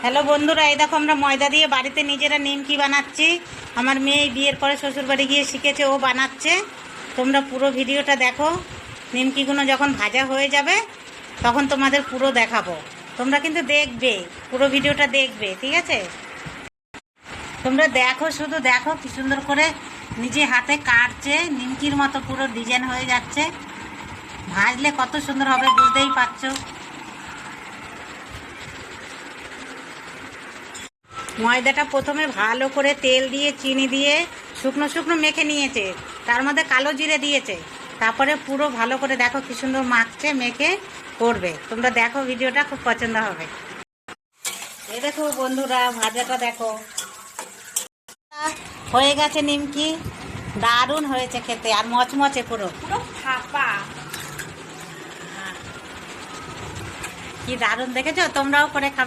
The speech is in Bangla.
হ্যালো বন্ধুরা, এই দেখো আমরা ময়দা দিয়ে বাড়িতে নিজেরা নিমকি বানাচ্ছি। আমার মেয়ে বিয়ের পরে শ্বশুরবাড়ি গিয়ে শিখেছে, ও বানাচ্ছে। তোমরা পুরো ভিডিওটা দেখো। নিমকিগুলো যখন ভাজা হয়ে যাবে তখন তোমাদের পুরো দেখাবো। তোমরা কিন্তু দেখবে, পুরো ভিডিওটা দেখবে, ঠিক আছে? তোমরা দেখো, শুধু দেখো কি সুন্দর করে নিজে হাতে কাটছে, নিমকির মতো পুরো ডিজাইন হয়ে যাচ্ছে। ভাজলে কত সুন্দর হবে বুঝতেই পারছো। ময়দাটা প্রথমে ভালো করে তেল দিয়ে চিনি দিয়ে শুকনো শুকনো মেখে নিয়েছে, তার মধ্যে কালো জিরে দিয়েছে। তারপরে পুরো ভালো করে দেখো কি সুন্দর মাখছে, মেখে করবে। তোমরা দেখো ভিডিওটা, খুব পছন্দ হবে। এই দেখো বন্ধুরা, ভাজাটা দেখো হয়ে গেছে। নিমকি দারুণ হয়েছে খেতে, আর মচমচে পুরো পুরো ফাঁপা। কি দারুণ দেখেছো, তোমরাও করে খাবে।